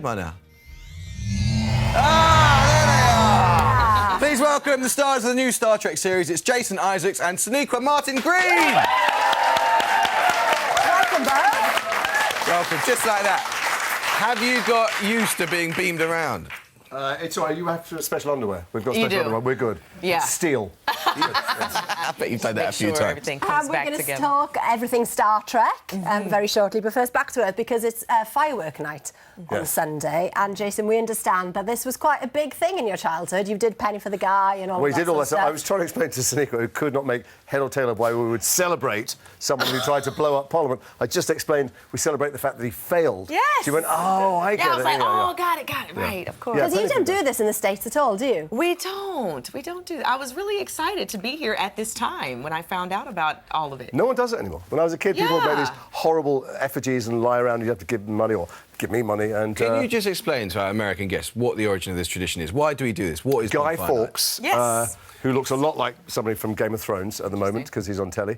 am I now? Ah, there they are! Please welcome the stars of the new Star Trek series. It's Jason Isaacs and Sonequa Martin-Green! Welcome, both. Welcome, just like that. Have you got used to being beamed around? It's all right, you have special underwear. We've got special underwear, we're good. Yeah. It's steel. I bet you've done that a few times. Everything comes back together. We're going to talk everything Star Trek very shortly, but first back to Earth because it's firework night on Sunday. And Jason, we understand that this was quite a big thing in your childhood. You did Penny for the Guy and all We that did all that stuff. stuff. I was trying to explain to Sonequa, who could not make head or tail of why we would celebrate someone who tried to blow up Parliament. I just explained we celebrate the fact that he failed. Yes. She went, oh, I get it. I was like, got it, right, of course. Yeah, Because you don't do this in the States at all, do you? We don't do that. I was really excited to be here at this time when I found out about all of it. No one does it anymore. When I was a kid, people made these horrible effigies and lie around and you have to give them money or give me money. And Can you just explain to our American guests what the origin of this tradition is? Why do we do this? What is Guy Bonfire Night? Fawkes, Yes. who looks a lot like somebody from Game of Thrones at the moment because he's on telly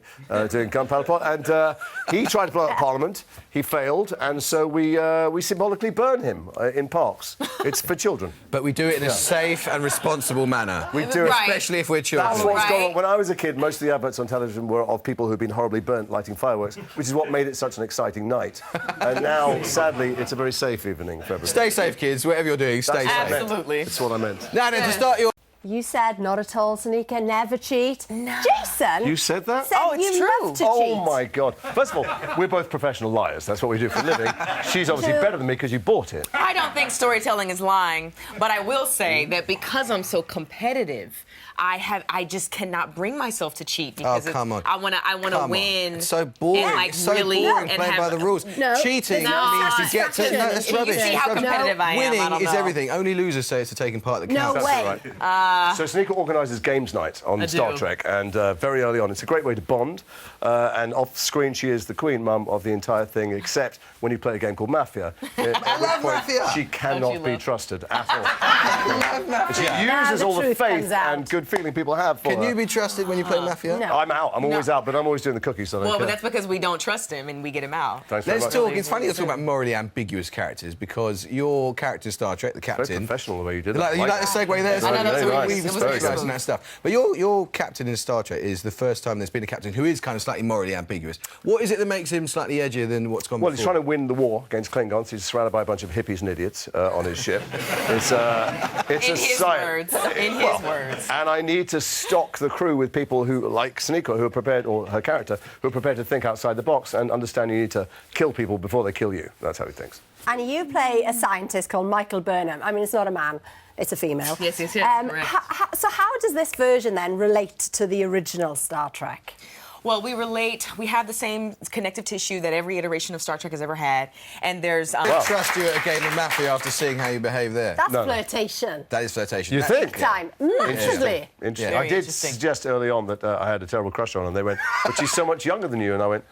doing Gunpowder Plot, and he tried to blow up Parliament. He failed, and so we symbolically burn him in parks. It's for children. But we do it in a safe and responsible manner. We do it. Especially if we're children. That's what's gone on. When I was a kid, most of the adverts on television were of people who'd been horribly burnt lighting fireworks, which is what made it such an exciting night. And now, sadly, it's a very safe evening for everyone. Stay safe, kids. Whatever you're doing, stay safe. Absolutely. That's what I meant. Now then, to start your... You said not at all, Sonequa, never cheat. No. Jason! You said that? Said Oh, it's you true. love to cheat. Oh, my God. First of all, we're both professional liars. That's what we do for a living. She's obviously better than me because you bought it. I don't think storytelling is lying, but I will say that because I'm so competitive, I just cannot bring myself to cheat because come on. I wanna win. It's so boring. And, like, it's so really boring and playing have- by the rules. No. Cheating No. means you get to... No, that's You rubbish. see how It's rubbish. competitive I am. Winning I don't is know. everything. Only losers say it's to taking part that No counts. way. So Sonequa organises games night on Star Trek, and very early on, it's a great way to bond. And off screen, she is the queen mum of the entire thing, except when you play a game called Mafia. I love Mafia. She cannot be trusted at all. I love Mafia. She uses all the truth faith comes out. and good feeling people have for Can her. you be trusted when you play Mafia? No. I'm out. I'm always out, but I'm always doing the cookies. So I don't Well, but care. that's because we don't trust him and we get him out. Thanks very Let's much. talk. It's funny you're talking about morally ambiguous characters because your character in Star Trek, the Very captain... professional the way you did You it. like the segue there? I know, that's very what nice. we- We've it was specialised excellent. in that stuff. But your captain in Star Trek is the first time there's been a captain who is kind of slightly morally ambiguous. What is it that makes him slightly edgier than what's gone Well, before? he's trying to win the war against Klingons. He's surrounded by a bunch of hippies and idiots on his ship. It's In a his sight. words. In his words. And I need to stock the crew with people who, like Sonequa, who are prepared, or her character, who are prepared to think outside the box and understand you need to kill people before they kill you. That's how he thinks. And you play a scientist called Michael Burnham. I mean, it's not a man, it's a female. Yes, correct. So how does this version then relate to the original Star Trek? Well, we have the same connective tissue that every iteration of Star Trek has ever had. And there's... I trust you at a game of Mafia after seeing how you behave there. That's No. flirtation. That is flirtation. You think? Big time. Massively. Interesting. Yeah. I did Interesting. suggest early on that I had a terrible crush on her, and they went, but she's so much younger than you. And I went,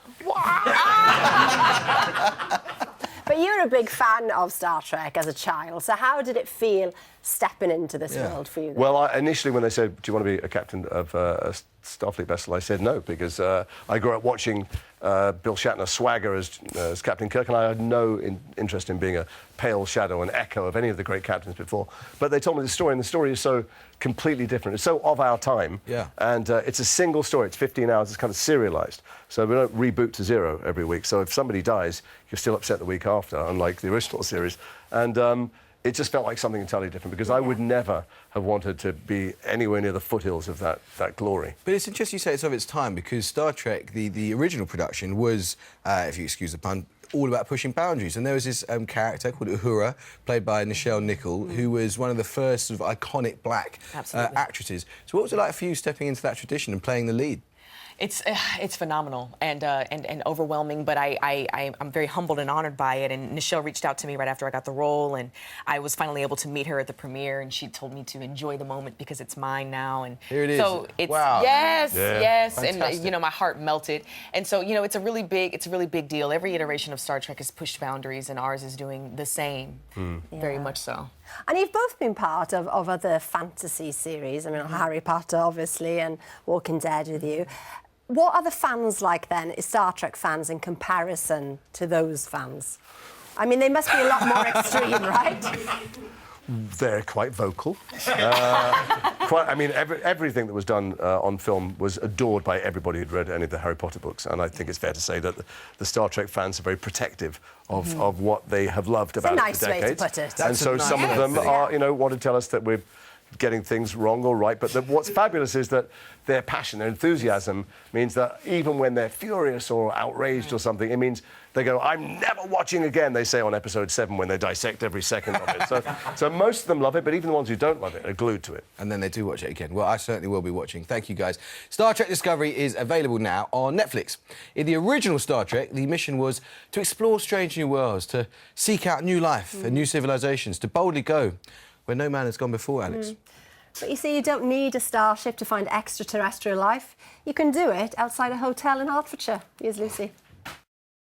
But you're a big fan of Star Trek as a child, so how did it feel stepping into this world for you then? well, initially when they said, do you want to be a captain of a Starfleet vessel, I said no, because I grew up watching Bill Shatner swagger as Captain Kirk, and I had no interest in being a pale shadow, an echo of any of the great captains before. But they told me the story, and the story is so completely different. It's so of our time. Yeah. And it's a single story. It's 15 hours. It's kind of serialised. So we don't reboot to zero every week. So if somebody dies, you're still upset the week after, unlike the original series. And it just felt like something entirely different, because I would never have wanted to be anywhere near the foothills of that glory. But it's interesting you say it's of its time, because Star Trek, the original production, was, if you excuse the pun, all about pushing boundaries. And there was this character called Uhura, played by Nichelle Nichols, who was one of the first sort of iconic black actresses. So what was it like for you stepping into that tradition and playing the lead? It's phenomenal and overwhelming, but I'm very humbled and honored by it. And Nichelle reached out to me right after I got the role, and I was finally able to meet her at the premiere, and she told me to enjoy the moment because it's mine now. And here it is. So it's wow. Yes. Fantastic. And you know, my heart melted. And so, you know, it's a really big deal. Every iteration of Star Trek has pushed boundaries, and ours is doing the same. Very much so. And you've both been part of other fantasy series. I mean, Harry Potter, obviously, and Walking Dead with you. What are the fans like then, Star Trek fans, in comparison to those fans? I mean, they must be a lot more extreme, right? They're quite vocal. Everything that was done on film was adored by everybody who'd read any of the Harry Potter books, and I think it's fair to say that the Star Trek fans are very protective of what they have loved about it for decades. It's a nice way to put it. And so some of them are, want to tell us that we're getting things wrong or right, but what's fabulous is that their passion, their enthusiasm means that even when they're furious or outraged or something, it means they go, I'm never watching again, they say on episode 7 when they dissect every second of it. So most of them love it, but even the ones who don't love it are glued to it. And then they do watch it again. Well, I certainly will be watching. Thank you, guys. Star Trek Discovery is available now on Netflix. In the original Star Trek, the mission was to explore strange new worlds, to seek out new life and new civilizations, to boldly go where no man has gone before, Alex. But you see, you don't need a starship to find extraterrestrial life. You can do it outside a hotel in Hertfordshire. Here's Lucy.